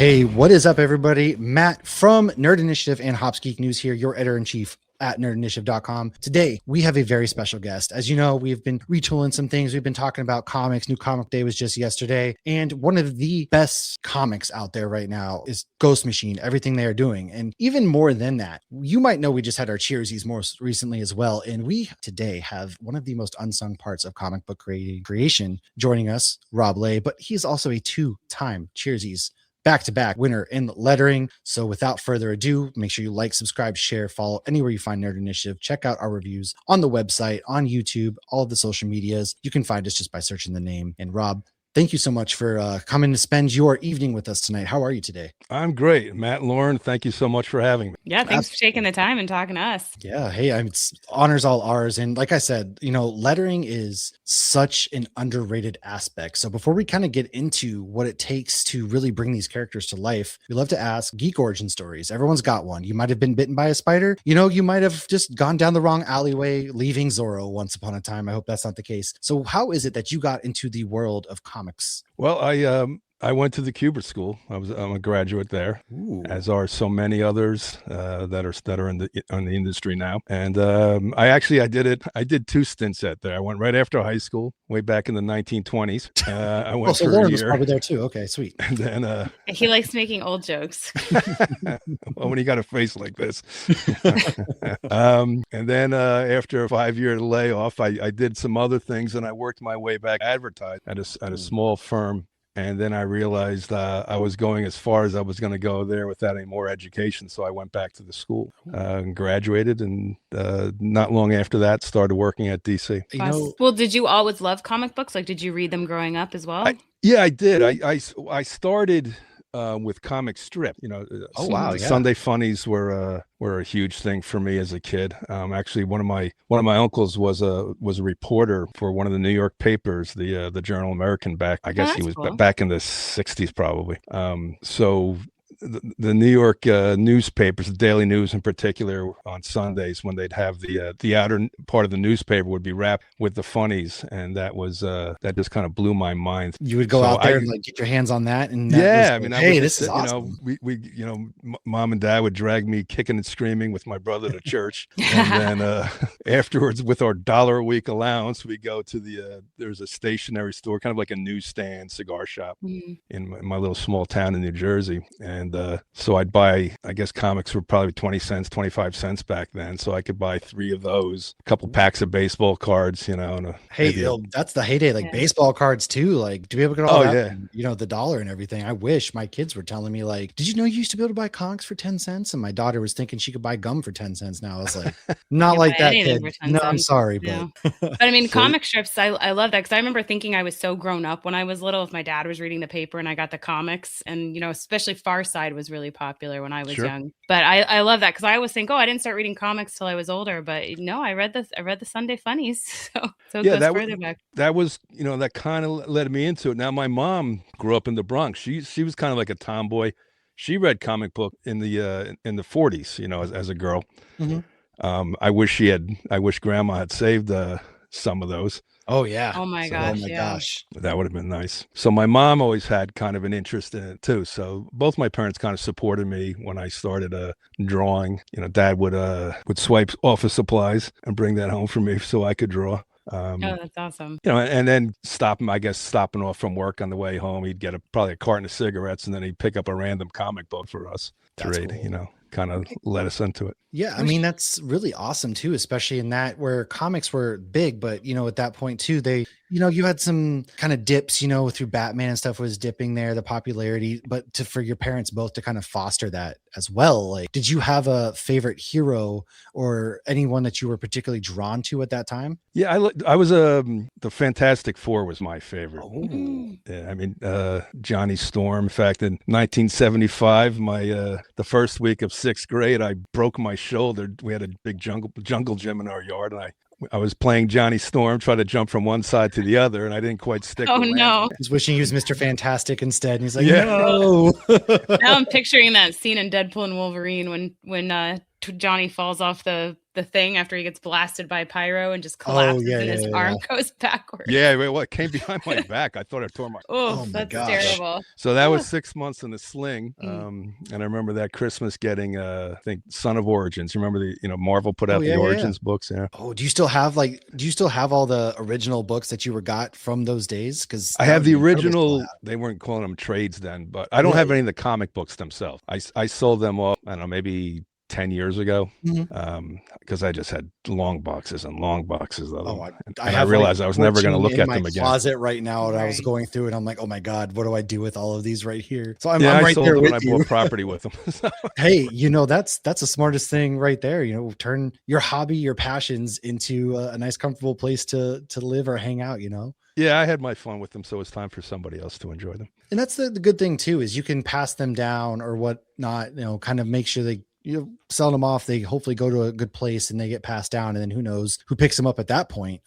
Hey, what is up, everybody? Matt from Nerd Initiative and Hops Geek News here, your editor-in-chief at nerdinitiative.com. Today, we have a very special guest. As you know, we've been retooling some things. We've been talking about comics. New Comic Day was just yesterday. And one of the best comics out there right now is Ghost Machine, everything they are doing. And even more than that, you might know we just had our Cheersies most recently as well. And we today have one of the most unsung parts of comic book creation joining us, Rob Leigh, but he's also a two-time Cheersies back-to-back winner in lettering. So without further ado, make sure you like, subscribe, share, follow anywhere you find Nerd Initiative. Check out our reviews on the website, on YouTube, all of the social medias. You can find us just by searching the name. And Rob, thank you so much for coming to spend your evening with us tonight. How are you today? I'm great. Matt and Lauren, thank you so much for having me. Yeah, thanks for taking the time and talking to us. Yeah, hey, it's honors all ours. And like I said, lettering is such an underrated aspect. So before we kind of get into what it takes to really bring these characters to life, we love to ask geek origin stories. Everyone's got one. You might have been bitten by a spider. You might have just gone down the wrong alleyway, leaving Zorro once upon a time. I hope that's not the case. So how is it that you got into the world of comics? Well, I went to the Kubert School. I'm a graduate there, Ooh. as are so many others that are in the industry now. And I did 2 stints at there. I went right after high school, way back in the 1920s. I went so for Lauren a was year. probably there too. Okay, sweet. And then He likes making old jokes. well, when you got a face like this. And then after a 5-year layoff, I did some other things, and I worked my way back advertised at a small firm. And then I realized I was going as far as I was going to go there without any more education. So I went back to the school and graduated. And not long after that, started working at DC. Well, did you always love comic books? Like, did you read them growing up as well? Yeah, I did. I started with comic strip. Oh wow! Yeah. Sunday funnies were a huge thing for me as a kid. Actually, one of my uncles was a reporter for one of the New York papers, the Journal American. I guess he was cool. back in the 60s probably. So the New York newspapers, the Daily News in particular, on Sundays when they'd have the outer part of the newspaper would be wrapped with the funnies, and that was that just kind of blew my mind. You would go out there and get your hands on that, and hey, this is awesome. Mom and Dad would drag me kicking and screaming with my brother to church, and then afterwards, with our $1 a week allowance, we go to there's a stationery store, kind of like a newsstand, cigar shop in my little small town in New Jersey, and so I'd buy, I guess comics were probably 20 cents, 25 cents back then. So I could buy 3 of those, a couple packs of baseball cards, and that's the heyday, like baseball cards too. Like to be able to get all that, the dollar and everything. I wish my kids were telling me, like, did you know you used to be able to buy comics for 10 cents? And my daughter was thinking she could buy gum for 10 cents. Now I was like, not like that, kid. No, I'm sorry. But I mean, comic strips, I love that, because I remember thinking I was so grown up when I was little. If my dad was reading the paper and I got the comics, and especially Far Side was really popular when I was young. But I love that, because I always think, I didn't start reading comics till I was older. But no, I read the Sunday funnies. So it goes further back. That was, that kind of led me into it. Now, my mom grew up in the Bronx. She was kind of like a tomboy. She read comic book in the 40s, as a girl. Mm-hmm. I wish Grandma had saved some of those. Oh yeah. Oh my gosh. That would have been nice. So my mom always had kind of an interest in it too. So both my parents kind of supported me when I started drawing. Dad would swipe office supplies and bring that home for me so I could draw. That's awesome. And then stopping off from work on the way home, he'd get probably a carton of cigarettes, and then he'd pick up a random comic book for us to read. Cool. Kind of led us into it. Yeah, I mean, that's really awesome too, especially in that where comics were big, but at that point too, they you had some kind of dips, through Batman and stuff was dipping there, the popularity, but for your parents both to kind of foster that as well. Like, did you have a favorite hero or anyone that you were particularly drawn to at that time? Yeah, I was the Fantastic Four was my favorite. Oh. Yeah, I mean, Johnny Storm. In fact, in 1975, the first week of 6th grade, I broke my shoulder. We had a big jungle gym in our yard, and I was playing Johnny Storm, trying to jump from one side to the other, and I didn't quite stick. Oh no! He's wishing he was Mr. Fantastic instead, and he's like, no. Now I'm picturing that scene in Deadpool and Wolverine when Johnny falls off the thing after he gets blasted by pyro and just collapses and his arm goes backwards. Yeah, well, it came behind my back. I thought I tore my. Oh my that's gosh. terrible. So that was 6 months in the sling. And I remember that Christmas getting, I think, Son of Origins. You remember Marvel put out the Origins books? Yeah. Oh, do you still have all the original books that you got from those days? Because I have the original. They weren't calling them trades then, but I don't have any of the comic books themselves. I sold them off, I don't know, maybe 10 years ago, because I just had long boxes of them. I realized I was never going to look at them again. Closet right now, and I was going through it. I'm like, oh my god, what do I do with all of these right here? So I'm right there with I bought property with them. Hey, that's the smartest thing right there. Turn your hobby, your passions into a nice, comfortable place to live or hang out. Yeah, I had my fun with them, so it's time for somebody else to enjoy them. And that's the good thing too, is you can pass them down or whatnot. Kind of make sure they sell them off. They hopefully go to a good place and they get passed down. And then who knows who picks them up at that point.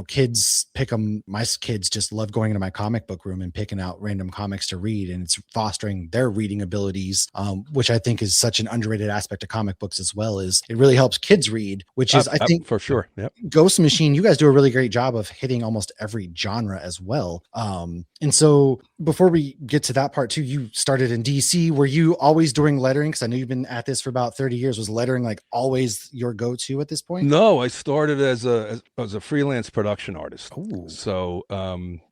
Kids pick them. My kids just love going into my comic book room and picking out random comics to read. And it's fostering their reading abilities, which I think is such an underrated aspect of comic books as well. Is it really helps kids read, which is, I think, for sure. Yep. Ghost Machine, you guys do a really great job of hitting almost every genre as well. And so before we get to that part too, you started in DC. Were you always doing lettering? Because I know you've been at this for about 30 years. Was lettering like always your go-to at this point? No, I started as a freelance production artist. Ooh. So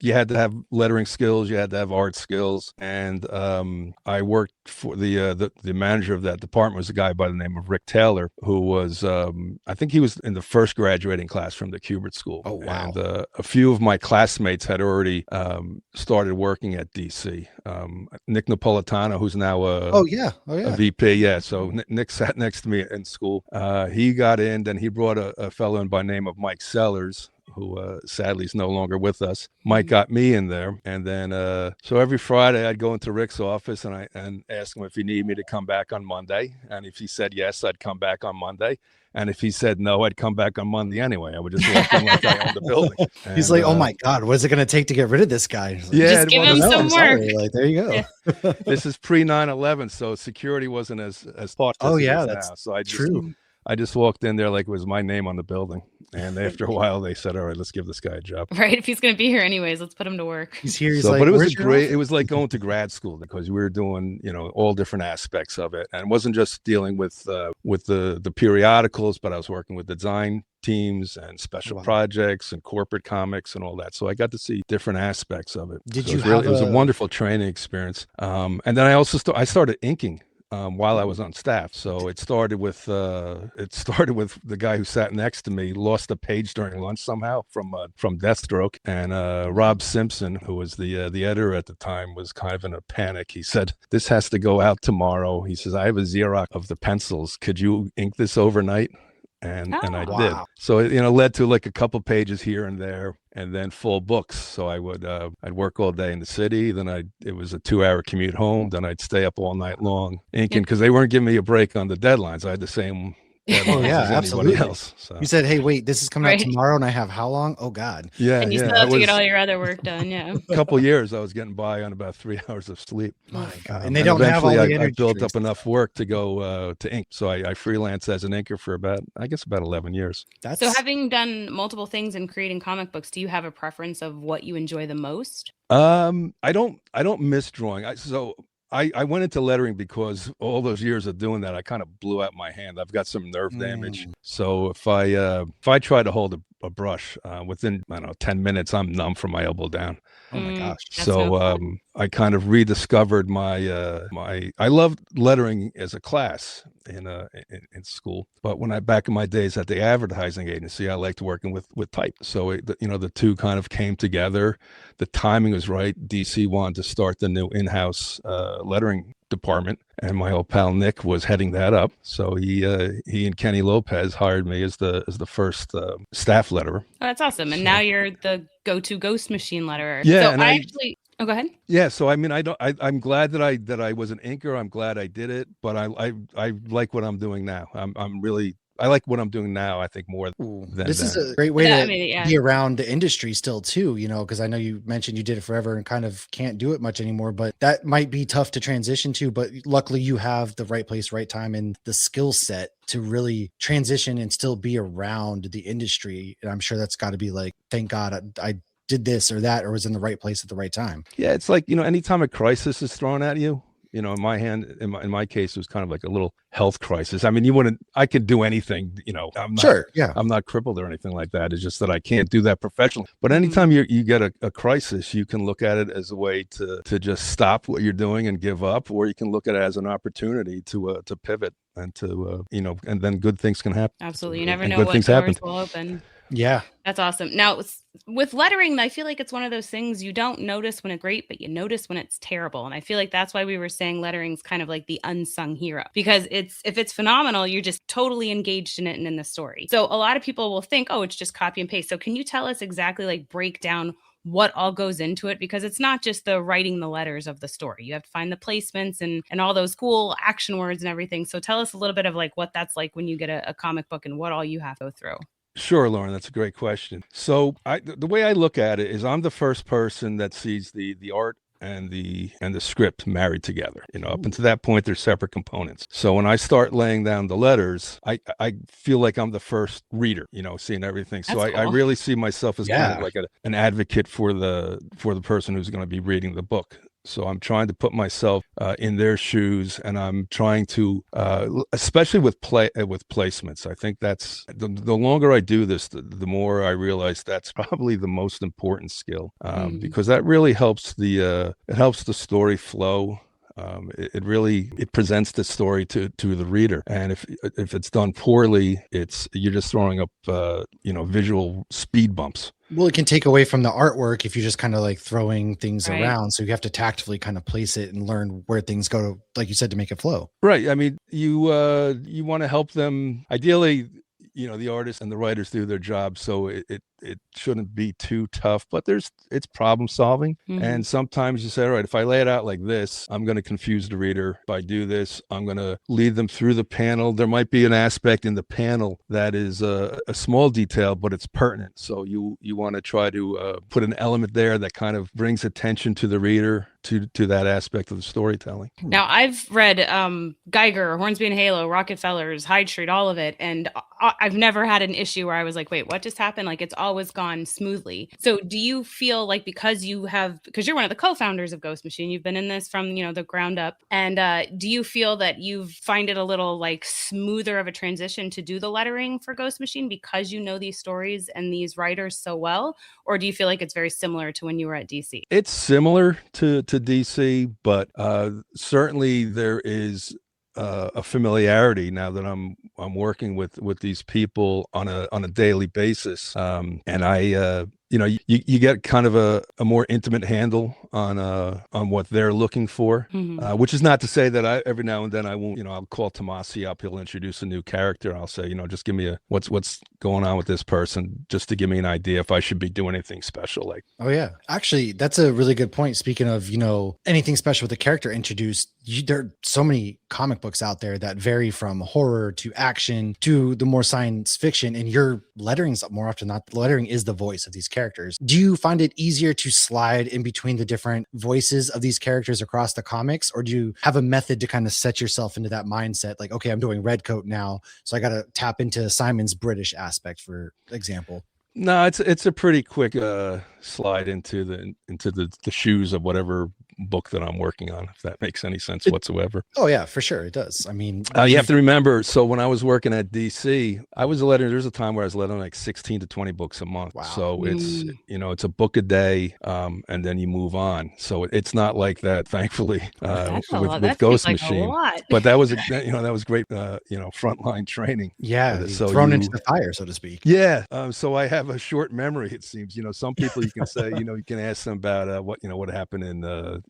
you had to have lettering skills, you had to have art skills, and I worked for the manager of that department was a guy by the name of Rick Taylor, who was I think he was in the first graduating class from the Kubert School. Oh wow! And a few of my classmates had already started working at DC. Nick Napolitano, who's now a VP. Yeah, so Nick sat next to me in school. He got in, then he brought a fellow in by name of Mike Sellers, who sadly is no longer with us. Mike got me in there, and then so every Friday I'd go into Rick's office and ask him if he needed me to come back on Monday, and if he said yes, I'd come back on Monday. And if he said no, I'd come back on Monday anyway. I would just walk in like I owned the building. He's like, oh my God, what is it going to take to get rid of this guy? Like, just give him some work. Like, there you go. Yeah. This is pre 9/11, so security wasn't as thought. Oh yeah, that's now. So True. I just walked in there like it was my name on the building. And after a while, they said, all right, let's give this guy a job. Right. If he's going to be here anyways, let's put him to work. He's here. He's but it was it was like going to grad school, because we were doing, all different aspects of it. And it wasn't just dealing with the periodicals, but I was working with design teams and special projects and corporate comics and all that. So I got to see different aspects of it. It was a wonderful training experience. And then I started inking while I was on staff. So it started with the guy who sat next to me lost a page during lunch somehow from Deathstroke, and Rob Simpson, who was the editor at the time, was kind of in a panic. He said, "This has to go out tomorrow." He says, "I have a Xerox of the pencils. Could you ink this overnight?" And I did. So it led to like a couple pages here and there, and then full books. So I would I'd work all day in the city, then it was a 2-hour commute home, then I'd stay up all night long inking, because they weren't giving me a break on the deadlines. I had the same deadlines as anybody else. So. You said, hey, wait, this is coming out tomorrow, and I have how long? Oh God. Yeah. And you still have to get all your other work done. Yeah. A couple of years I was getting by on about 3 hours of sleep. My God. And they don't have all the energy. I built up enough work to go to ink. So I freelanced as an inker for about 11 years. So having done multiple things and creating comic books, do you have a preference of what you enjoy the most? I don't miss drawing. I went into lettering because all those years of doing that, I kind of blew out my hand. I've got some nerve damage. So if I try to hold a brush within, 10 minutes, I'm numb from my elbow down. Oh my gosh. So I kind of rediscovered I loved lettering as a class in school. But back in my days at the advertising agency, I liked working with type. So the two kind of came together. The timing was right. DC wanted to start the new in-house lettering department, and my old pal Nick was heading that up. So he and Kenny Lopez hired me as the first staff letterer. Oh, that's awesome. And now you're the go-to Ghost Machine letterer. Yeah. So Oh, go ahead. Yeah, so I mean, I'm glad that I was an inker. I'm glad I did it, but I like what I'm doing now. I like what I'm doing now, I think, more than this then. is a great way I to mean, yeah. be around the industry still too, you know, because I know you mentioned you did it forever and kind of can't do it much anymore, but that might be tough to transition to. But luckily you have the right place, right time, and the skill set to really transition and still be around the industry. And I'm sure that's got to be like, thank God I did this or that, or was in the right place at the right time. Yeah, it's like, anytime a crisis is thrown at you, in my case, it was kind of like a little health crisis. I mean, I could do anything, Sure. Yeah. I'm not crippled or anything like that. It's just that I can't do that professionally. But anytime you get a crisis, you can look at it as a way to just stop what you're doing and give up, or you can look at it as an opportunity to pivot and to, and then good things can happen. Absolutely. You never know good what things doors happen. will open. Yeah. That's awesome. Now, with lettering, I feel like it's one of those things you don't notice when it's great, but you notice when it's terrible. And I feel like that's why we were saying lettering's kind of like the unsung hero, because if it's phenomenal, you're just totally engaged in it and in the story. So a lot of people will think, oh, it's just copy and paste. So can you tell us exactly, like, break down what all goes into it? Because it's not just the writing the letters of the story. You have to find the placements and all those cool action words and everything. So tell us a little bit of like what that's like when you get a comic book and what all you have to go through. Sure, Lauren, that's a great question. So the way I look at it is I'm the first person that sees the art and the script married together. Up until that point, they're separate components. So when I start laying down the letters, I feel like I'm the first reader, seeing everything. So I really see myself as kind of like an advocate for the person who's going to be reading the book. So I'm trying to put myself in their shoes, and I'm trying to, especially with placements. I think that's the longer I do this, the more I realize that's probably the most important skill, because that really helps the story flow. It presents the story to the reader, and if it's done poorly, you're just throwing up visual speed bumps. Well, it can take away from the artwork if you're just kind of like throwing things around. So you have to tactfully kind of place it and learn where things go to, like you said, to make it flow. Right. I mean, you want to help them. Ideally, the artists and the writers do their job, so it shouldn't be too tough, but it's problem solving. And sometimes you say, all right, if I lay it out like this, I'm going to confuse the reader. If I do this, I'm going to lead them through the panel. There might be an aspect in the panel that is a small detail, but it's pertinent. So you want to try to put an element there that kind of brings attention to the reader to that aspect of the storytelling. Now, I've read Geiger, Hornsby and Halo, Rockefellers, Hyde Street, all of it, and I've never had an issue where I was like, wait, what just happened? Like, it's always gone smoothly. So do you feel like because you're one of the co-founders of Ghost Machine, you've been in this from, the ground up, and do you feel that you find it a little like smoother of a transition to do the lettering for Ghost Machine because you know these stories and these writers so well? Or do you feel like it's very similar to when you were at DC? It's similar to DC, but certainly there is a familiarity now that I'm working with these people on a daily basis, and I you get kind of a more intimate handle on what they're looking for, which is not to say that every now and then I won't, I'll call Tomasi up, he'll introduce a new character, and I'll say, just give me what's going on with this person, just to give me an idea if I should be doing anything special. Like, oh yeah, actually, that's a really good point. Speaking of, anything special with the character introduced, there are so many comic books out there that vary from horror to action to the more science fiction, and your lettering's more often not. The lettering is the voice of these characters. Do you find it easier to slide in between the different voices of these characters across the comics, or do you have a method to kind of set yourself into that mindset? Like, okay, I'm doing Redcoat now, so I got to tap into Simon's British aspect, for example. No, it's a pretty quick slide into the shoes of whatever book that I'm working on, if that makes any sense whatsoever. Oh yeah, for sure it does. I mean, you have to remember, so when I was working at DC, I was there's a time where I was lettering like 16 to 20 books a month. Wow. So it's it's a book a day, and then you move on. So it's not like that, thankfully, with Ghost Machine. But that was that was great frontline training. Yeah, so thrown into the fire, so to speak. Yeah. So I have a short memory, it seems. Some people you can say, you can ask them about what happened in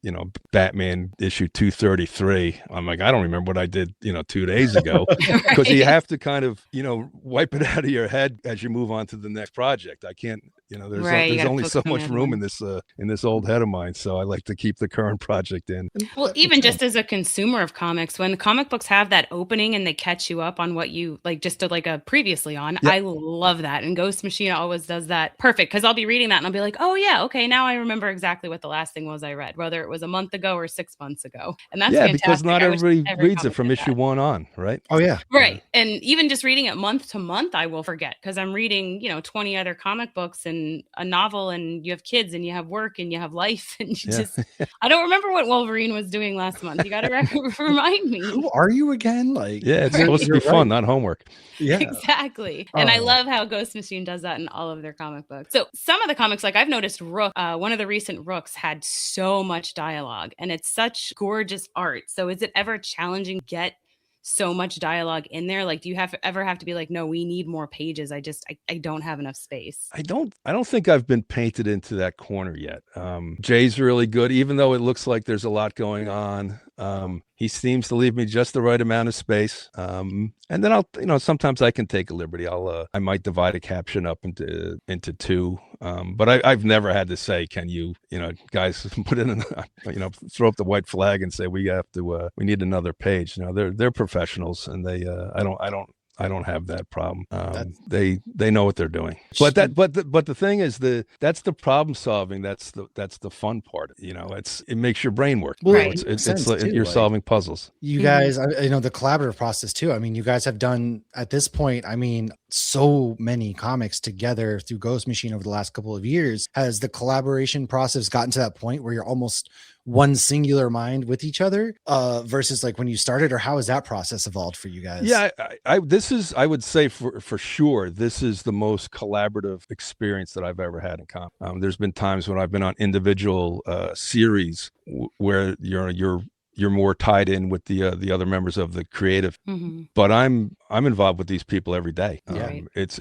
Batman issue 233. I'm like, I don't remember what I did 2 days ago, because you have to kind of wipe it out of your head as you move on to the next project. I can't Right, you there's gotta only focus so on the much other room one. in this old head of mine. So I like to keep the current project in. And Well, that even makes sense. just as a consumer of comics, when the comic books have that opening and they catch you up on what you like, just to like a previously on, Yeah. I love that. And Ghost Machine always does that perfect because I'll be reading that and I'll be like, oh yeah, okay, now I remember exactly what the last thing was I read, whether it was a month ago or 6 months ago, and that's Yeah, because fantastic. not I wish everybody every reads it comic from did issue that. one on, right? Oh yeah. Right. And even just reading it month to month, I will forget because I'm reading, 20 other comic books and a novel, and you have kids and you have work and you have life. And you Yeah. just, I don't remember what Wolverine was doing last month. You got to remind me. Who are you again? Like, Yeah, it's Right. supposed to be you're fun, right. not homework. Yeah. Exactly. And I Oh, love how Ghost Machine does that in all of their comic books. So some of the comics, like I've noticed Rook, one of the recent Rooks had so much dialogue and it's such gorgeous art. So is it ever challenging to get so much dialogue in there? Like, do you ever have to be like, no, we need more pages. I don't have enough space. I don't think I've been painted into that corner yet. Jay's really good, even though it looks like there's a lot going on. He seems to leave me just the right amount of space. And then I'll, sometimes I can take a liberty. I might divide a caption up into two. But I've never had to say, can you, guys put in, throw up the white flag and say, we need another page. They're professionals and I don't have that problem. They know what they're doing. But the thing is that's the problem solving. That's the fun part. It makes your brain work. Well, Right. It's like you're solving puzzles. You guys, the collaborative process too. I mean, you guys have done at this point, I mean, so many comics together through Ghost Machine over the last couple of years. Has the collaboration process gotten to that point where you're almost one singular mind with each other versus like when you started, or how has that process evolved for you guys? Yeah, I would say for sure, this is the most collaborative experience that I've ever had in comics. There's been times when I've been on individual series where you're more tied in with the other members of the creative, but I'm involved with these people every day. It's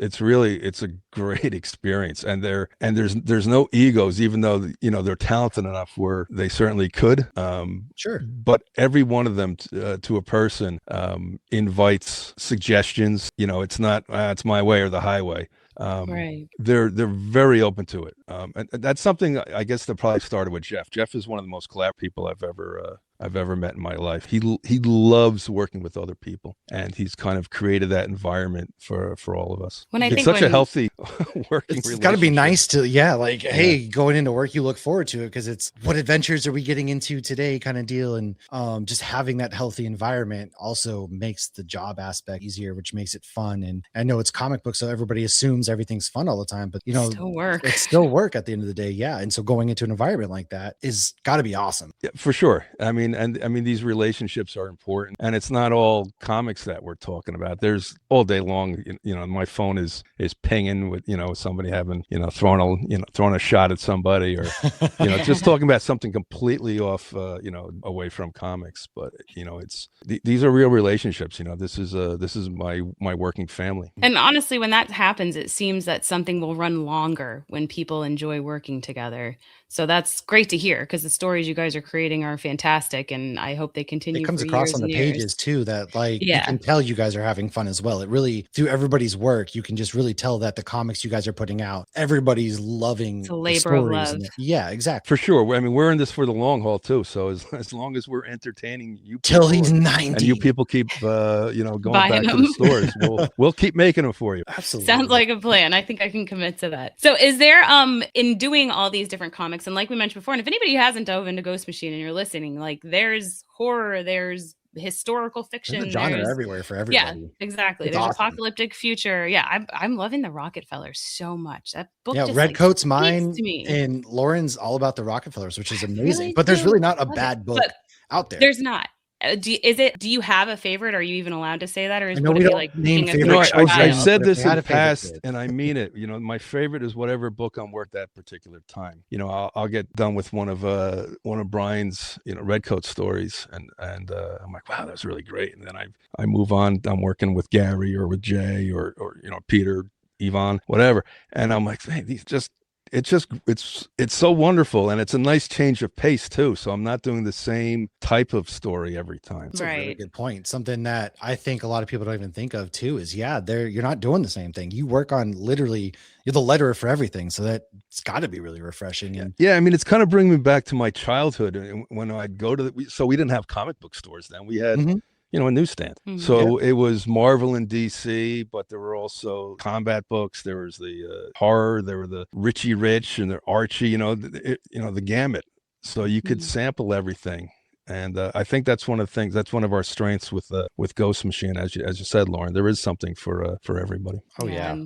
a great experience, and there's no egos, even though they're talented enough where they certainly could. Sure. But every one of them to a person invites suggestions. It's not it's my way or the highway. Right. They're very open to it, and that's something I guess that probably started with Jeff. Jeff is one of the most collaborative people I've ever met in my life. He loves working with other people, and he's kind of created that environment for all of us. It's such a healthy working it's relationship. got to be nice to hey, going into work, you look forward to it because it's what adventures are we getting into today kind of deal. And just having that healthy environment also makes the job aspect easier, which makes it fun. And I know it's comic book, so everybody assumes everything's fun all the time, but still work. It's still work at the end of the day. Yeah. And so going into an environment like that is got to be awesome. Yeah, for sure. I mean, these relationships are important, and it's not all comics that we're talking about. There's all day long, my phone is pinging with, somebody having, throwing a shot at somebody, or, just talking about something completely off, away from comics. But, these are real relationships. This is my working family. And honestly, when that happens, it seems that something will run longer when people enjoy working together. So that's great to hear, because the stories you guys are creating are fantastic, and I hope they continue. It comes for across years on the and years. pages too, that you can tell you guys are having fun as well. It really, through everybody's work, you can just really tell that the comics you guys are putting out, everybody's loving It's a the labor of stories. love. Yeah, exactly. For sure. I mean, we're in this for the long haul too. So as long as we're entertaining you till people, he's 90, and you people keep going Buying back to them. the stores, we'll keep making them for you. Absolutely. Sounds like a plan. I think I can commit to that. So is there in doing all these different comics, and like we mentioned before, and if anybody hasn't dove into Ghost Machine and you're listening, like there's horror, there's historical fiction, there's a genre everywhere for everybody. Yeah, exactly. It's there's awesome. apocalyptic future. Yeah, I'm loving the Rockefellers so much. That book Yeah, just Redcoat's speaks mine to me. and Lauren's all about the Rockefellers, which is amazing. Really but there's do really not a love bad it. book But out there. There's not. Do you have a favorite? Are you even allowed to say that, or I is know would we it be don't like name picking a favorites. favorite I've child? said But if this we in had the a favorite past, kid. and I mean it. My favorite is whatever book I'm working at that particular time. I'll get done with one of Brian's Redcoat stories, and I'm like, wow, that's really great. And then I move on. I'm working with Gary or with Jay or Peter, Yvonne, whatever, and I'm like, hey, it's so wonderful, and it's a nice change of pace too. So I'm not doing the same type of story every time. That's a really good point. Something that I think a lot of people don't even think of too is you're not doing the same thing. You work on literally, you're the letterer for everything. So it's got to be really refreshing. And yeah, I mean, it's kind of bringing me back to my childhood when I'd go to so we didn't have comic book stores then. We had a newsstand. So it was Marvel and DC, but there were also combat books. There was the horror. There were the Richie Rich and the Archie. The gamut. So you could sample everything. And I think that's one of the things. That's one of our strengths with Ghost Machine, as you said, Lauren. There is something for everybody. Oh yeah.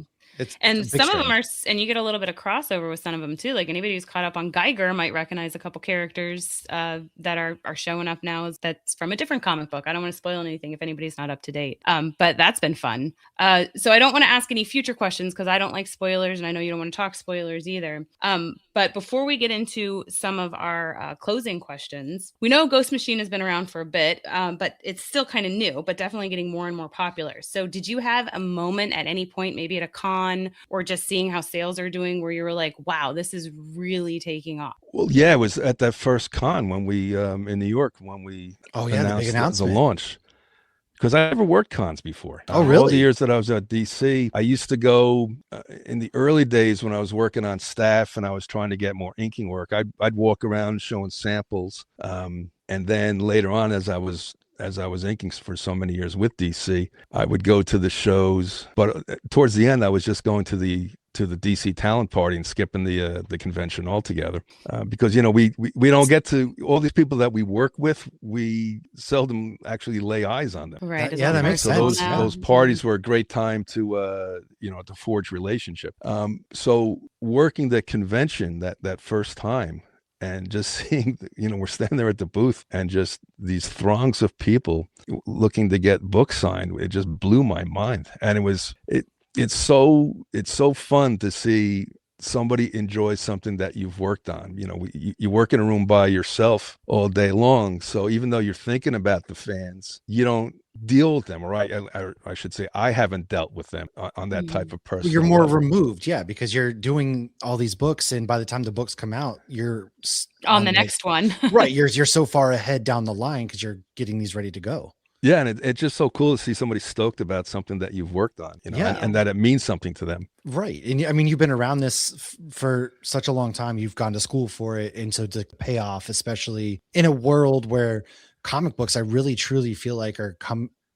And some of them are, and you get a little bit of crossover with some of them too. Like anybody who's caught up on Geiger might recognize a couple characters that are showing up now. That's from a different comic book. I don't want to spoil anything if anybody's not up to date. But that's been fun. So I don't want to ask any future questions because I don't like spoilers, and I know you don't want to talk spoilers either. But before we get into some of our closing questions, we know Ghost Machine has been around for a bit, but it's still kind of new, but definitely getting more and more popular. So did you have a moment at any point, maybe at a con or just seeing how sales are doing, where you were like, wow, this is really taking off? Well, yeah, it was at that first con when we in New York when we announced the launch. Because I never worked cons before. Oh, really? All the years that I was at DC, I used to go in the early days when I was working on staff and I was trying to get more inking work. I'd walk around showing samples, and then later on, as I was inking for so many years with DC, I would go to the shows. But towards the end, I was just going to the DC talent party and skipping the convention altogether, because we don't get to all these people that we work with. We seldom actually lay eyes on them. Right. That makes sense. So those parties were a great time to forge relationship. So working the convention that first time, and just seeing, we're standing there at the booth and just these throngs of people looking to get books signed, it just blew my mind. And it's so fun to see somebody enjoy something that you've worked on. You work in a room by yourself all day long. So even though you're thinking about the fans, you don't deal with them, or I should say, I haven't dealt with them on that type of person. You're more removed, because you're doing all these books, and by the time the books come out, you're on the next one. Right, you're so far ahead down the line because you're getting these ready to go. Yeah, and it's just so cool to see somebody stoked about something that you've worked on, and that it means something to them. Right. And I mean, you've been around this for such a long time. You've gone to school for it. And so to pay off, especially in a world where comic books, I really, truly feel like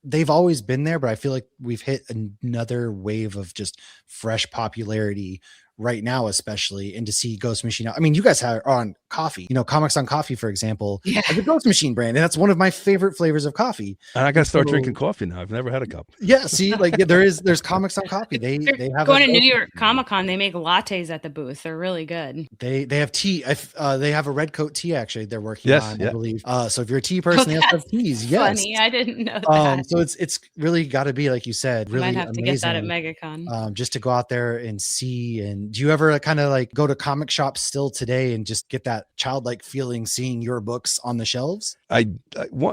they've always been there, but I feel like we've hit another wave of just fresh popularity right now, especially, and to see Ghost Machine. I mean, you guys are on coffee, Comics on Coffee, for example, the Ghost Machine brand. And that's one of my favorite flavors of coffee. And I got to start drinking coffee now. I've never had a cup. Yeah. See, there's Comics on Coffee. They have going to New York Comic-Con. They make lattes at the booth. They're really good. They have tea. They have a red coat tea, actually, they're working on, I believe. So if you're a tea person, they also have teas. Yes. Funny. I didn't know that. So it's really got to be, like you said, really might have amazing. To get that at MegaCon. Just to go out there and see. And do you ever kind of go to comic shops still today and just get that childlike feeling seeing your books on the shelves? A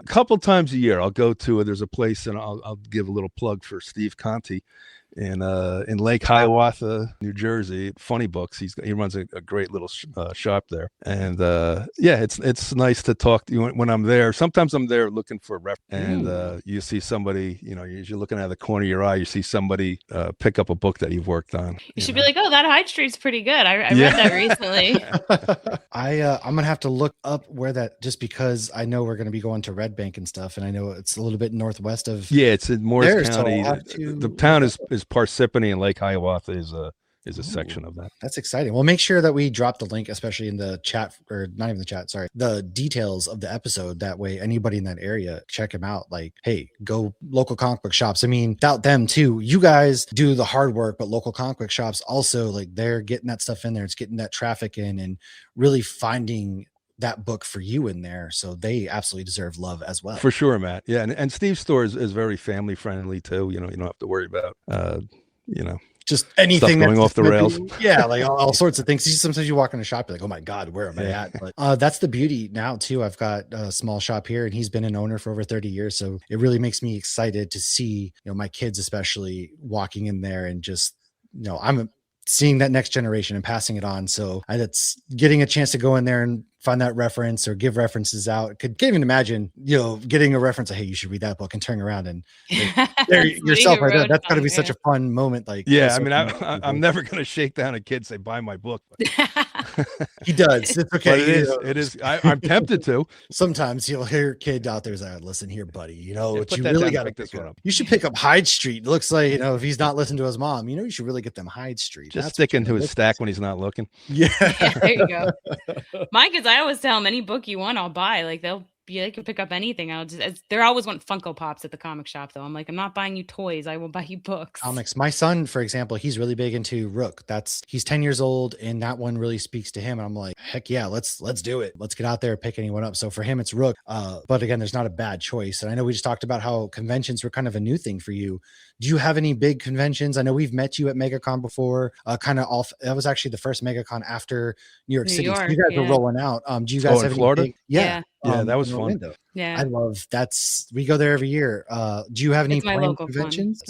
couple times a year I'll go to there's a place, and I'll give a little plug for Steve Conti in Lake Hiawatha, New Jersey. Funny Books. He runs a great little shop there, and it's nice to talk to you when I'm there. Sometimes I'm there looking for a rep, and you see somebody, you're looking out of the corner of your eye, you see somebody pick up a book that you've worked on. You should be like, oh, that Hyde Street's pretty good. I read that recently. I'm gonna have to look up where that, just because I know we're gonna be going to Red Bank and stuff, and I know it's a little bit northwest of. Yeah, it's in Morris County. The town is Parsippany, and Lake Hiawatha is a section of that. That's exciting. Well, make sure that we drop the link, especially in the chat, or not even the chat, sorry, the details of the episode. That way, anybody in that area, check them out. Like, hey, go local comic book shops. I mean, without them too, you guys do the hard work, but local comic book shops also, they're getting that stuff in there. It's getting that traffic in and really finding that book for you in there. So they absolutely deserve love as well. For sure, Matt. Yeah. And Steve's store is very family friendly too. You don't have to worry about, just anything going off the rails. All sorts of things. Sometimes you walk in a shop, you're like, oh my God, where am I at? But that's the beauty now too. I've got a small shop here, and he's been an owner for over 30 years. So it really makes me excited to see, my kids, especially walking in there and just, I'm seeing that next generation and passing it on. So that's getting a chance to go in there and find that reference or give references out. Can't even imagine, getting a reference of, hey, you should read that book, and turning around and there yourself right there. That's got to be such a fun moment. Like, yeah, I mean, I'm never going to shake down a kid and say, buy my book. He does. It's okay. But it is. I'm tempted to. Sometimes you'll hear a kid out there's like, listen here, buddy, what you that really down got to and pick pick this one up. up. You should pick up Hyde Street. It looks like, if he's not listening to his mom, you should really get them Hyde Street. Just That's stick into his stack when he's not looking. Yeah. There you go. My kids, I always tell them, any book you want, I'll buy. Like they can pick up anything. They always want Funko Pops at the comic shop, though. I'm like, I'm not buying you toys. I will buy you books. Comics. My son, for example, he's really big into Rook. He's 10 years old, and that one really speaks to him. And I'm like, heck yeah, let's do it. Let's get out there and pick anyone up. So for him, it's Rook. But again, there's not a bad choice. And I know we just talked about how conventions were kind of a new thing for you. Do you have any big conventions? I know we've met you at MegaCon before. That was actually the first MegaCon after New York City. So you guys were rolling out. Do you guys have in Florida? Big, yeah. Yeah, that was fun. Orlando. Yeah, I love we go there every year. Do you have any planned conventions?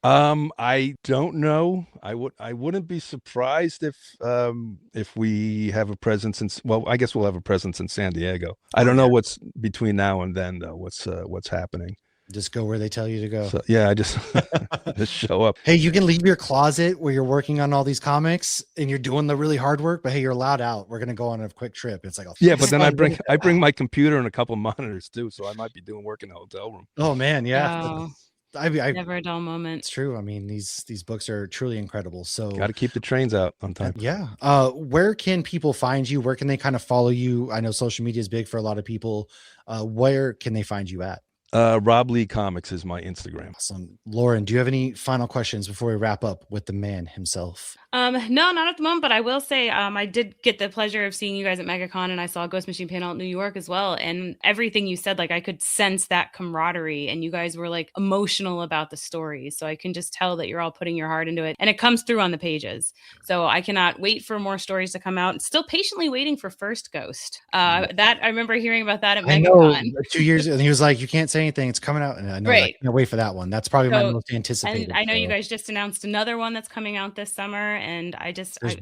I don't know. I wouldn't be surprised if we have a presence I guess we'll have a presence in San Diego. I don't know what's between now and then though. What's happening? Just go where they tell you to go. So, yeah, I just just show up. Hey, you can leave your closet where you're working on all these comics and you're doing the really hard work, but hey, you're allowed out. We're gonna go on a quick trip. It's like, yeah, but then I bring my computer and a couple of monitors too, so I might be doing work in the hotel room. Oh man, yeah. Oh, I never a dull moment. It's true. I mean, these books are truly incredible. So got to keep the trains out on time. Yeah. Where can people find you? Where can they kind of follow you? I know social media is big for a lot of people. Where can they find you at? Rob Leigh Comics is my Instagram. Awesome. Lauren, do you have any final questions before we wrap up with the man himself? No, not at the moment, but I will say I did get the pleasure of seeing you guys at MegaCon, and I saw Ghost Machine panel at New York as well. And everything you said, like I could sense that camaraderie, and you guys were like emotional about the stories. So I can just tell that you're all putting your heart into it, and it comes through on the pages. So I cannot wait for more stories to come out. And still patiently waiting for First Ghost. That I remember hearing about that at MegaCon. 2 years, and he was like, "You can't say anything. It's coming out." And I know, I can't wait for that one. That's probably my most anticipated. And I know you guys just announced another one that's coming out this summer, and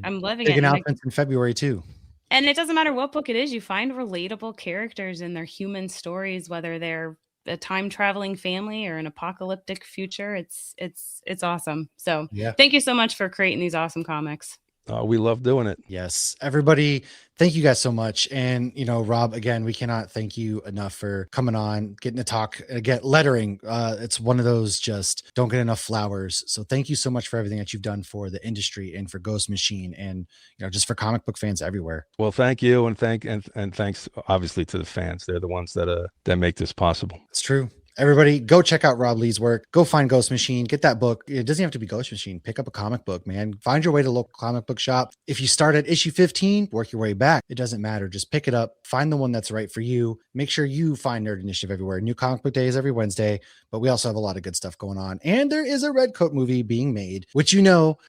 I'm loving big it. Big announcements in February too. And it doesn't matter what book it is, you find relatable characters in their human stories, whether they're a time traveling family or an apocalyptic future. It's awesome. So thank you so much for creating these awesome comics. We love doing it. Yes. Everybody, thank you guys so much. And, Rob, again, we cannot thank you enough for coming on, getting to talk, get lettering. It's one of those just don't get enough flowers. So thank you so much for everything that you've done for the industry and for Ghost Machine and, just for comic book fans everywhere. Well, thank you. And thanks obviously to the fans. They're the ones that make this possible. It's true. Everybody, go check out Rob Leigh's work. Go find Ghost Machine. Get that book. It doesn't have to be Ghost Machine. Pick up a comic book, man. Find your way to a local comic book shop. If you start at issue 15, work your way back. It doesn't matter. Just pick it up. Find the one that's right for you. Make sure you find Nerd Initiative everywhere. New Comic Book Day is every Wednesday, but we also have a lot of good stuff going on. And there is a Red Coat movie being made, which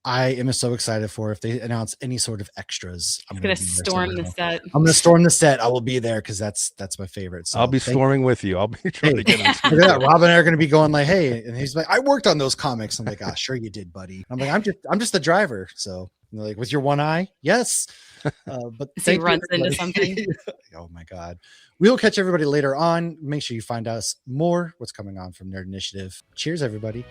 I am so excited for. If they announce any sort of extras, I'm going to storm the set. I'm going to storm the set. I will be there because that's my favorite. So I'll be storming with you. I'll be trying to get them. Look at that. Rob and I are going to be going like, hey, and he's like, I worked on those comics. I'm like, sure you did, buddy. I'm like, I'm just the driver. So like, with your one eye, yes. But he runs into something. Oh my God. We'll catch everybody later on. Make sure you find us more what's coming on from Nerd Initiative. Cheers, everybody.